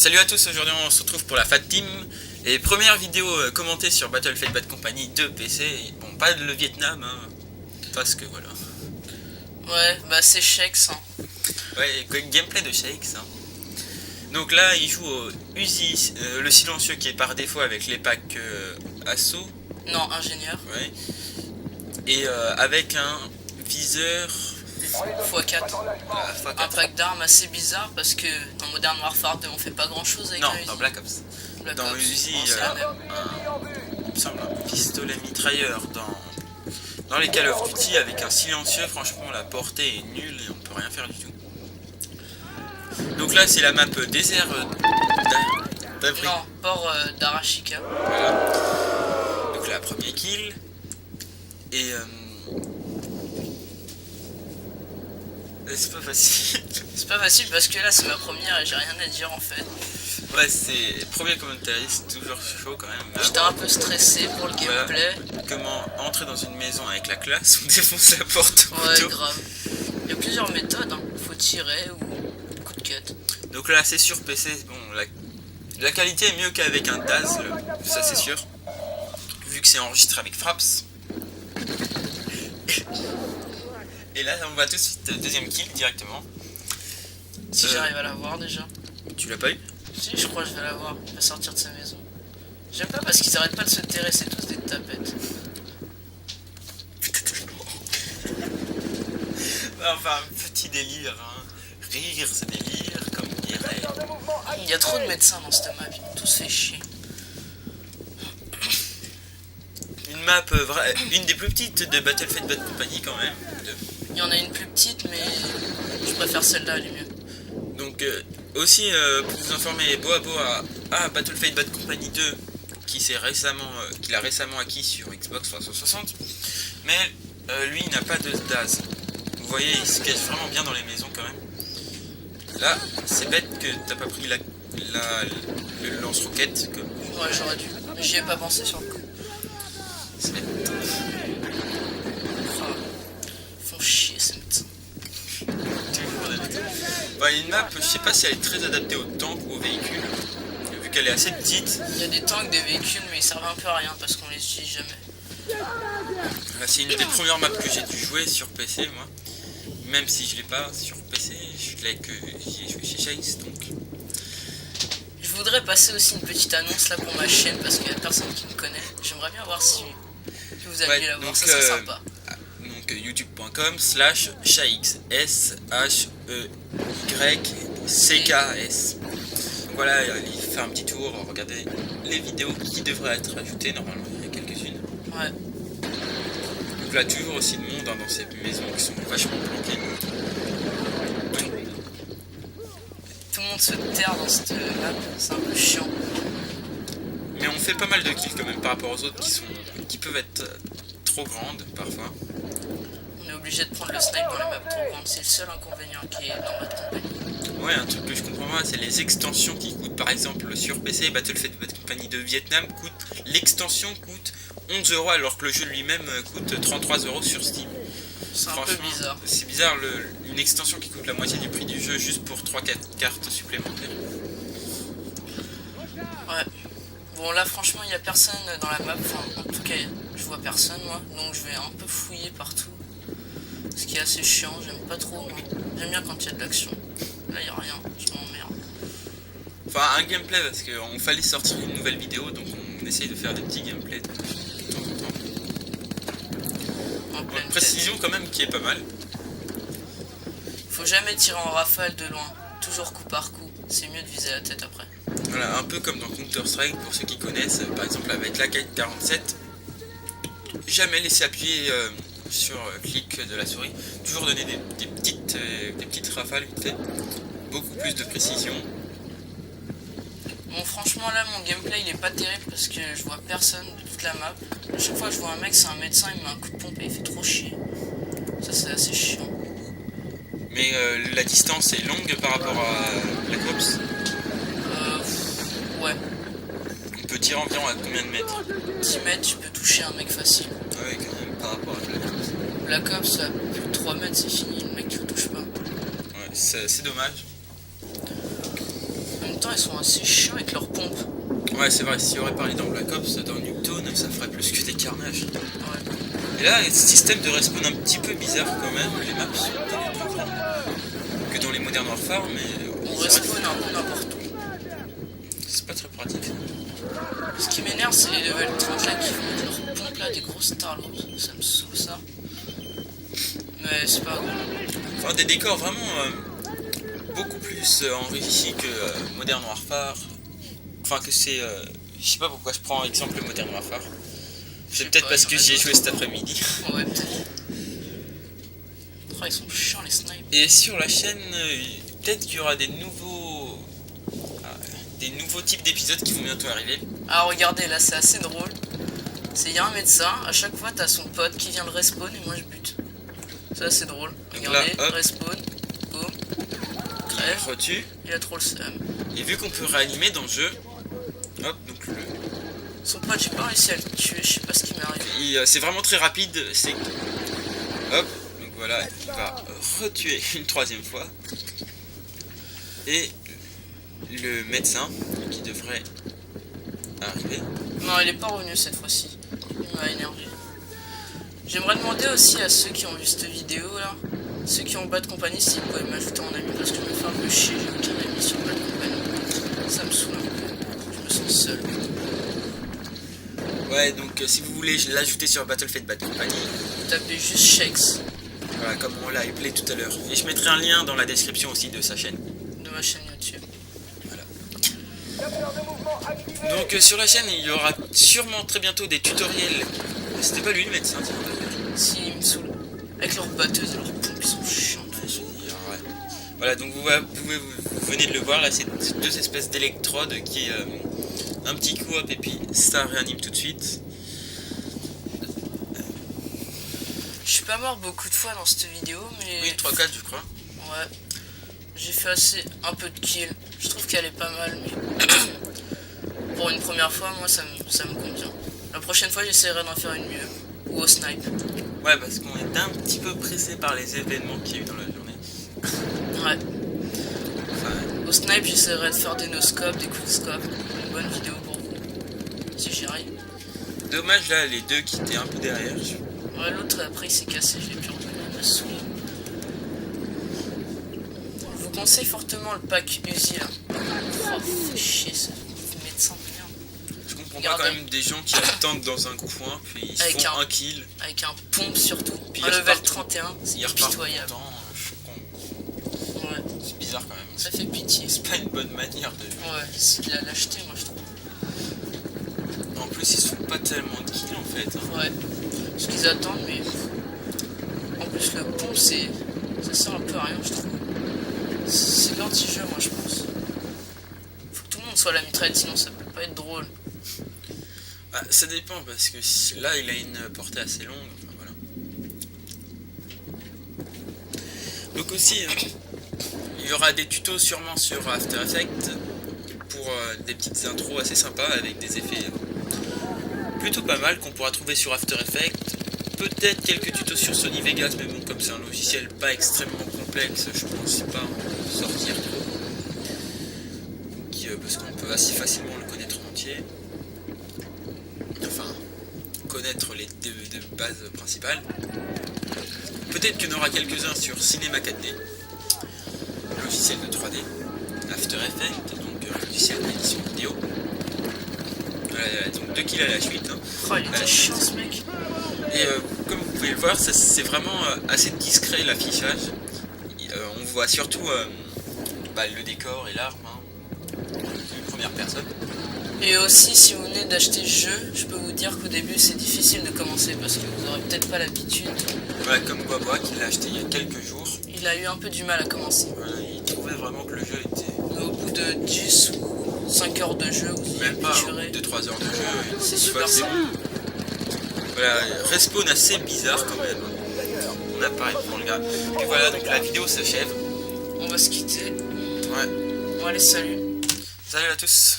Salut à tous, aujourd'hui on se retrouve pour la Fat Team. Et première vidéo commentée sur Battlefield Bad Company 2 PC. Bon, pas le Vietnam, hein, parce que voilà. Ouais, bah c'est Shakes. Hein. Ouais, gameplay de Shakes. Hein. Donc là, il joue au Uzi, le silencieux qui est par défaut avec les packs assaut. Non, ingénieur. Ouais. Et avec un viseur x4. Voilà, x4. Un pack d'armes assez bizarre parce que dans Modern Warfare 2 on fait pas grand chose avec non, un Uzi. dans Black Ops. Black dans Ops, Uzi, bon, c'est la même. il me semble un pistolet mitrailleur dans les Call of Duty avec un silencieux. Franchement, la portée est nulle et on peut rien faire du tout. Donc là, c'est la map désert d'Afrique. Non, port d'Arashika. Voilà. Donc là, premier kill. Et c'est pas facile. C'est pas facile parce que là c'est ma première et j'ai rien à dire en fait. Ouais, c'est premier commentaire, c'est toujours chaud quand même. J'étais un peu stressé pour le gameplay. Voilà. Comment entrer dans une maison avec la classe ou défoncer la porte. Ouais, grave. Il y a plusieurs méthodes, hein. Faut tirer ou coup de cut. Donc là, c'est sur PC. Bon, la qualité est mieux qu'avec un DAS, ça c'est sûr. Vu que c'est enregistré avec Fraps. Et là, on va tout de suite deuxième kill directement. Si j'arrive à l'avoir déjà. Tu l'as pas eu? Si, je crois que je vais l'avoir. Il va sortir de sa maison. J'aime pas parce qu'ils arrêtent pas de se terrer, c'est tous des tapettes. Enfin, petit délire, hein. Rire, c'est délire, comme dirait. Il y a trop de médecins dans cette map, ils m'ont tous fait chier. Une map, une des plus petites de Battlefield Bad Company quand même. Il y en a une plus petite, mais je préfère celle-là, elle est mieux. Donc, aussi, pour vous informer, Boabo a Battlefield Bad Company 2 qu'il a récemment acquis sur Xbox 360. Mais lui, il n'a pas de DAS. Vous voyez, il se cache vraiment bien dans les maisons quand même. Là, c'est bête que t'as pas pris le lance-roquette. Ouais, j'aurais dû. Mais j'y ai pas pensé sur le coup. C'est bête. Ils font chier ces médecins. Bah, une map, je sais pas si elle est très adaptée aux tanks ou aux véhicules. Vu qu'elle est assez petite. Il y a des tanks, des véhicules, mais ils servent un peu à rien parce qu'on les utilise jamais. C'est une des premières maps que j'ai dû jouer sur PC, moi. Même si je l'ai pas sur PC, je l'ai que j'y ai joué chez Shakes, donc. Je voudrais passer aussi une petite annonce là pour ma chaîne parce qu'il y a personne qui me connaît. J'aimerais bien voir si vous allez la voir, ça serait sympa. Donc youtube.com/Shakes, SHEYCKS. Donc voilà, il fait un petit tour, regardez les vidéos qui devraient être ajoutées, normalement il y a quelques-unes. Ouais. Donc là, toujours aussi de monde dans ces maisons qui sont vachement planquées. Tout le monde se terre dans cette map, c'est un peu chiant. Mais on fait pas mal de kills quand même par rapport aux autres qui peuvent être trop grandes parfois. On est obligé de prendre le snipe dans les maps trop grandes, c'est le seul inconvénient qui est dans Bad Company. Ouais, un truc que je comprends pas, c'est les extensions qui coûtent. Par exemple, sur PC, Battlefield Bad Company de Vietnam l'extension coûte 11 € alors que le jeu lui-même coûte 33 € sur Steam. C'est un peu bizarre. C'est bizarre, une extension qui coûte la moitié du prix du jeu juste pour 3-4 cartes supplémentaires. Ouais. Bon là franchement il n'y a personne dans la map, enfin en tout cas je vois personne moi, donc je vais un peu fouiller partout. Ce qui est assez chiant, j'aime pas trop moi. J'aime bien quand il y a de l'action. Là il n'y a rien, je m'emmerde. Enfin un gameplay parce qu'on fallait sortir une nouvelle vidéo, donc on essaye de faire des petits gameplays de temps en temps. Une précision quand même qui est pas mal. Faut jamais tirer en rafale de loin, toujours coup par coup, c'est mieux de viser la tête après. Voilà, un peu comme dans Counter-Strike, pour ceux qui connaissent, par exemple avec l'AK-47, jamais laisser appuyer sur clic de la souris, toujours donner des petites rafales vite fait, beaucoup plus de précision. Bon franchement là mon gameplay il est pas terrible parce que je vois personne de toute la map. À chaque fois que je vois un mec c'est un médecin, il me met un coup de pompe et il fait trop chier. Ça c'est assez chiant. Mais la distance est longue par rapport à Black Ops. Ouais. On peut tirer environ à combien de mètres? 10 mètres, tu peux toucher un mec facile. Ouais, quand même, par rapport à Black Ops. Black Ops, à plus de 3 mètres, c'est fini, le mec tu le touches pas. Ouais, c'est dommage. temps ils sont assez chiants avec leurs pompes. Ouais, c'est vrai, s'il aurait parlé dans Black Ops, dans Nuketown, ça ferait plus que des carnages. Ouais. Et là, système de respawn un petit peu bizarre quand même, les maps sont peut-être plus grandes que dans les Modern Warfare, mais On c'est vrai respawn que un peu n'importe où. c'est pas très pratique. Ce qui m'énerve, c'est les level 30 là qui font mettre leurs pompes là, des grosses Starlords. Ça me saoule ça. Mais c'est pas grave. Enfin, des décors vraiment beaucoup plus enrichis que Modern Warfare. Enfin, que c'est. Je sais pas pourquoi je prends exemple Modern Warfare. C'est peut-être parce que j'y ai joué cet après-midi. Ouais, peut-être. Oh, ils sont chiants les snipes. Et sur la chaîne, peut-être qu'il y aura des nouveaux types d'épisodes qui vont bientôt arriver. Ah, regardez, là c'est assez drôle. C'est y a un médecin, à chaque fois t'as son pote qui vient le respawn et moi je bute. C'est assez drôle. Regardez, là, hop. respawn, boum, crève, Il retue. il a trop le seum. Et vu qu'on peut réanimer dans le jeu, hop, donc Son pote, j'ai pas réussi à le tuer, je sais pas ce qui m'est arrivé. c'est vraiment très rapide. C'est hop, donc voilà, il va retuer une troisième fois. Et le médecin qui devrait arriver. Non, il est pas revenu cette fois-ci. Il m'a énervé. J'aimerais demander aussi à ceux qui ont vu cette vidéo là, ceux qui ont Bad Company, s'ils pouvaient m'ajouter en ami parce que je me fais un peu chier, j'ai aucun ami sur Bad Company. Ça me saoule un peu. Je me sens seul. Ouais, donc si vous voulez l'ajouter sur Battlefield Bad Company, Tapez juste Shakes voilà, comme on l'a appelé tout à l'heure. Et je mettrai un lien dans la description aussi de sa chaîne. de ma chaîne YouTube. Donc sur la chaîne, il y aura sûrement très bientôt des tutoriels. C'était pas lui le médecin, Si, il me saoule. Avec leurs batteuses et leurs pompes, ils sont chiants. ouais. Voilà, donc vous venez de le voir, là, c'est deux espèces d'électrodes qui un petit coup hop et puis ça réanime tout de suite. Je suis pas mort beaucoup de fois dans cette vidéo, mais... Oui, 3-4 je crois. Ouais. J'ai fait un peu de kills. Je trouve qu'elle est pas mal, mais... Pour une première fois, moi, ça me convient. La prochaine fois, j'essaierai d'en faire une mieux. Ou au snipe. Ouais, parce qu'on est un petit peu pressé par les événements qu'il y a eu dans la journée. Ouais. Enfin, Au snipe, j'essaierai de faire des no-scopes, des quick-scopes. Une bonne vidéo pour vous. Si j'y arrive. dommage là, les deux qui étaient un peu derrière. Ouais, l'autre après il s'est cassé, je l'ai plus reconnu, il m'a saoulé. Je vous conseille fortement le pack Uzi là. Oh, fait chier ce médecin de merde. Je comprends Regardez. pas quand même des gens qui attendent dans un coin, puis ils Avec font un kill. Avec un pompe surtout. Puis Un ils level repartent. 31, c'est Ils repartent pitoyable. content, Ouais, c'est bizarre quand même. ça fait pitié. C'est pas une bonne manière de jouer. Ouais, c'est de la lâcheté moi je trouve. En plus, ils se font pas tellement de kills en fait. Hein. Ouais, ce qu'ils attendent, mais en plus le pompe ça sert un peu à rien je trouve. C'est l'anti-jeu moi je pense. Faut que tout le monde soit à la mitraille sinon ça peut pas être drôle. Bah, ça dépend parce que là, il a une portée assez longue. Enfin, voilà. Donc aussi, il y aura des tutos sûrement sur After Effects pour des petites intros assez sympas avec des effets plutôt pas mal qu'on pourra trouver sur After Effects. Peut-être quelques tutos sur Sony Vegas, mais bon, comme c'est un logiciel pas extrêmement complexe, je pense pas en sortir trop. Parce qu'on peut assez facilement le connaître en entier. Enfin, connaître les deux bases principales. Peut-être qu'il y en aura quelques-uns sur Cinema 4D, logiciel de 3D, After Effects, donc logiciel d'édition vidéo. Voilà, donc 2 kills à la suite. Hein. Oh, il était chiant ce mec. Et comme vous pouvez le voir, c'est vraiment assez discret l'affichage. On voit surtout le décor et l'arme, hein, de première personne. Et aussi, si vous venez d'acheter le jeu, je peux vous dire qu'au début c'est difficile de commencer parce que vous aurez peut-être pas l'habitude. Voilà, comme Bois qui l'a acheté il y a quelques jours. Il a eu un peu du mal à commencer. Voilà, il trouvait vraiment que le jeu était... Mais au bout de 10 ou 5 heures de jeu, vous y Même pas, habituerez. 2-3 heures de jeu. C'est super c'est simple. bon. Voilà, respawn assez bizarre quand même. On apparaît devant le gars. Et voilà, donc la vidéo s'achève. On va se quitter. Ouais. Bon allez, salut. Salut à tous.